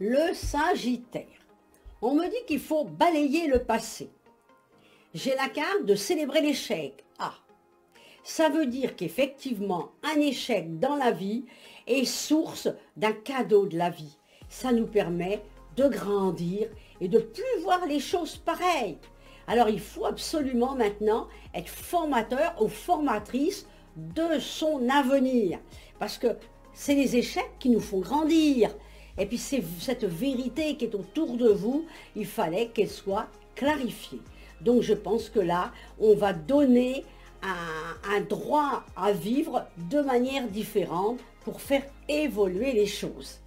Le Sagittaire. On me dit qu'il faut balayer le passé. J'ai la carte de célébrer l'échec. Ah, ça veut dire qu'effectivement, un échec dans la vie est source d'un cadeau de la vie. Ça nous permet de grandir et de plus voir les choses pareilles. Alors il faut absolument maintenant être formateur ou formatrice de son avenir. Parce que c'est les échecs qui nous font grandir. Et puis c'est cette vérité qui est autour de vous, il fallait qu'elle soit clarifiée. Donc je pense que là, on va donner un droit à vivre de manière différente pour faire évoluer les choses.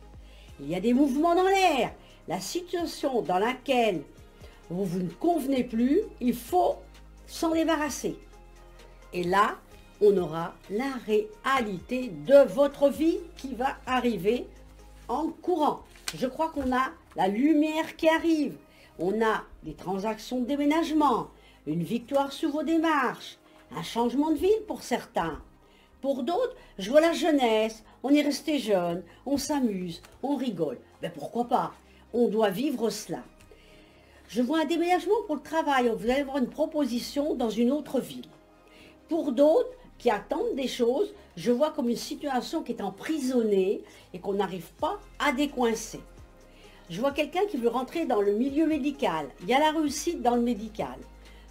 Il y a des mouvements dans l'air. La situation dans laquelle vous ne convenez plus, il faut s'en débarrasser. Et là, on aura la réalité de votre vie qui va arriver en courant. Je crois qu'on a la lumière qui arrive. On a des transactions de déménagement, une victoire sur vos démarches, un changement de ville pour certains. Pour d'autres, je vois la jeunesse, on est resté jeune, on s'amuse, on rigole. Mais pourquoi pas? On doit vivre cela. Je vois un déménagement pour le travail. Vous allez avoir une proposition dans une autre ville. Pour d'autres qui attendent des choses, je vois comme une situation qui est emprisonnée et qu'on n'arrive pas à décoincer. Je vois quelqu'un qui veut rentrer dans le milieu médical. Il y a la réussite dans le médical.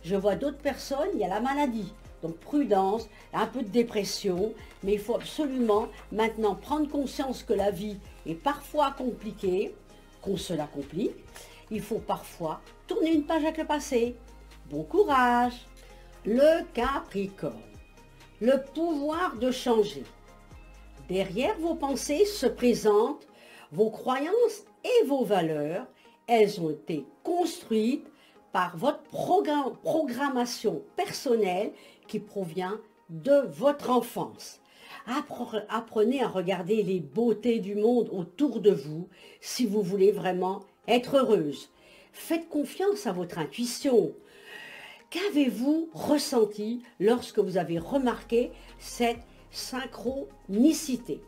Je vois d'autres personnes, il y a la maladie. Donc prudence, un peu de dépression, mais il faut absolument maintenant prendre conscience que la vie est parfois compliquée, qu'on se la complique. Il faut parfois tourner une page avec le passé. Bon courage! Le Capricorne. Le pouvoir de changer. Derrière vos pensées se présentent vos croyances et vos valeurs. Elles ont été construites par votre programmation personnelle qui provient de votre enfance. Apprenez à regarder les beautés du monde autour de vous si vous voulez vraiment être heureuse. Faites confiance à votre intuition. Qu'avez-vous ressenti lorsque vous avez remarqué cette synchronicité?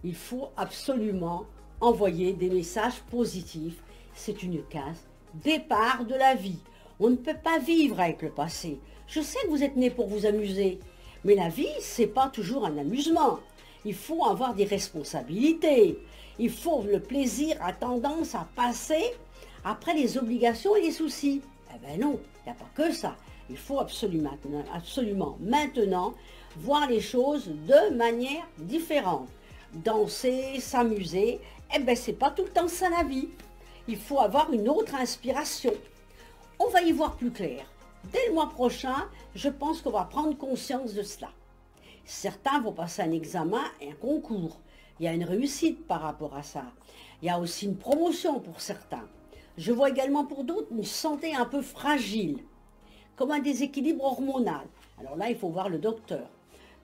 Il faut absolument envoyer des messages positifs. C'est une case départ de la vie. On ne peut pas vivre avec le passé. Je sais que vous êtes né pour vous amuser, mais la vie, c'est pas toujours un amusement. Il faut avoir des responsabilités. Il faut le plaisir a tendance à passer après les obligations et les soucis. Eh ben non, il n'y a pas que ça. Il faut absolument maintenant voir les choses de manière différente. Danser, s'amuser, eh ben c'est pas tout le temps ça la vie. Il faut avoir une autre inspiration. On va y voir plus clair. Dès le mois prochain, je pense qu'on va prendre conscience de cela. Certains vont passer un examen et un concours. Il y a une réussite par rapport à ça. Il y a aussi une promotion pour certains. Je vois également pour d'autres une santé un peu fragile, comme un déséquilibre hormonal. Alors là, il faut voir le docteur.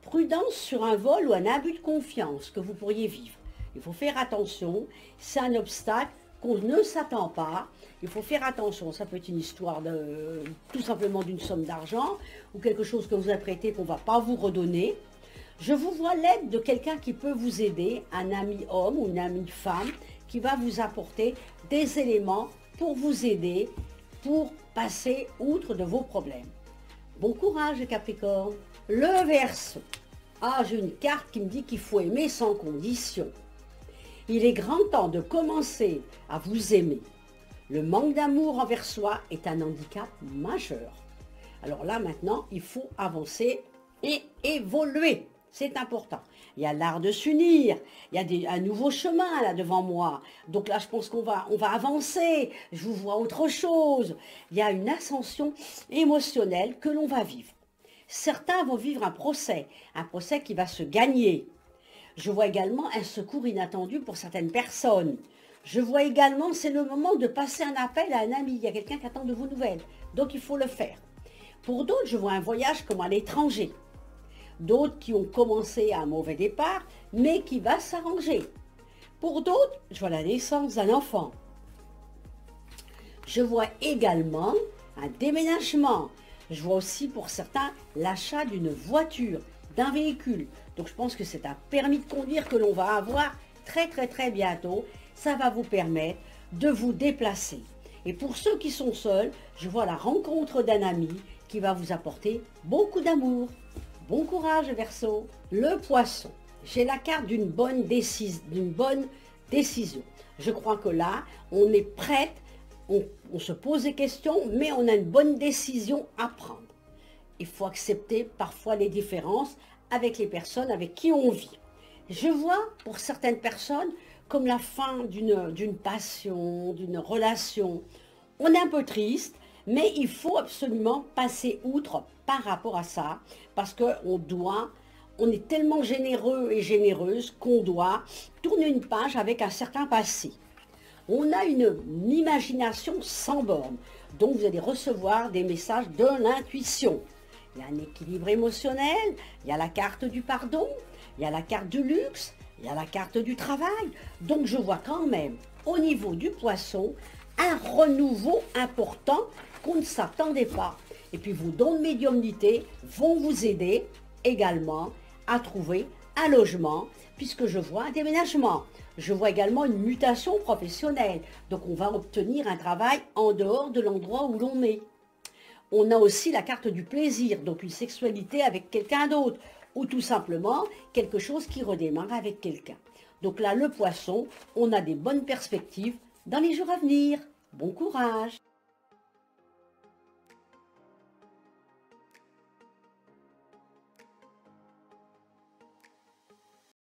Prudence sur un vol ou un abus de confiance que vous pourriez vivre. Il faut faire attention, c'est un obstacle qu'on ne s'attend pas. Il faut faire attention, ça peut être une histoire de tout simplement d'une somme d'argent ou quelque chose que vous avez prêté qu'on ne va pas vous redonner. Je vous vois l'aide de quelqu'un qui peut vous aider, un ami homme ou une amie femme qui va vous apporter des éléments pour vous aider, pour passer outre de vos problèmes. Bon courage les Capricornes. Le Verseau. Ah, j'ai une carte qui me dit qu'il faut aimer sans condition. Il est grand temps de commencer à vous aimer. Le manque d'amour envers soi est un handicap majeur. Alors là, maintenant, il faut avancer et évoluer. C'est important. Il y a l'art de s'unir. Il y a un nouveau chemin là devant moi. Donc là, je pense qu'on va avancer. Je vous vois autre chose. Il y a une ascension émotionnelle que l'on va vivre. Certains vont vivre un procès qui va se gagner. Je vois également un secours inattendu pour certaines personnes. Je vois également, c'est le moment de passer un appel à un ami. Il y a quelqu'un qui attend de vos nouvelles. Donc, il faut le faire. Pour d'autres, je vois un voyage comme à l'étranger. D'autres qui ont commencé à un mauvais départ, mais qui va s'arranger. Pour d'autres, je vois la naissance d'un enfant. Je vois également un déménagement. Je vois aussi pour certains l'achat d'une voiture, d'un véhicule. Donc je pense que c'est un permis de conduire que l'on va avoir très bientôt. Ça va vous permettre de vous déplacer. Et pour ceux qui sont seuls, je vois la rencontre d'un ami qui va vous apporter beaucoup d'amour. Bon courage, Verseau. Le Poisson, j'ai la carte d'une bonne décision. Je crois que là, on est prête, on se pose des questions, mais on a une bonne décision à prendre. Il faut accepter parfois les différences avec les personnes avec qui on vit. Je vois pour certaines personnes comme la fin d'une passion, d'une relation. On est un peu triste, mais il faut absolument passer outre par rapport à ça, parce on est tellement généreux et généreuse qu'on doit tourner une page avec un certain passé. On a une imagination sans borne, donc vous allez recevoir des messages de l'intuition. Il y a un équilibre émotionnel, il y a la carte du pardon, il y a la carte du luxe, il y a la carte du travail. Donc je vois quand même, au niveau du Poisson, un renouveau important qu'on ne s'attendait pas. Et puis vos dons de médiumnité vont vous aider également à trouver un logement, puisque je vois un déménagement. Je vois également une mutation professionnelle. Donc on va obtenir un travail en dehors de l'endroit où l'on est. On a aussi la carte du plaisir, donc une sexualité avec quelqu'un d'autre, ou tout simplement quelque chose qui redémarre avec quelqu'un. Donc là, le Poisson, on a des bonnes perspectives dans les jours à venir. Bon courage!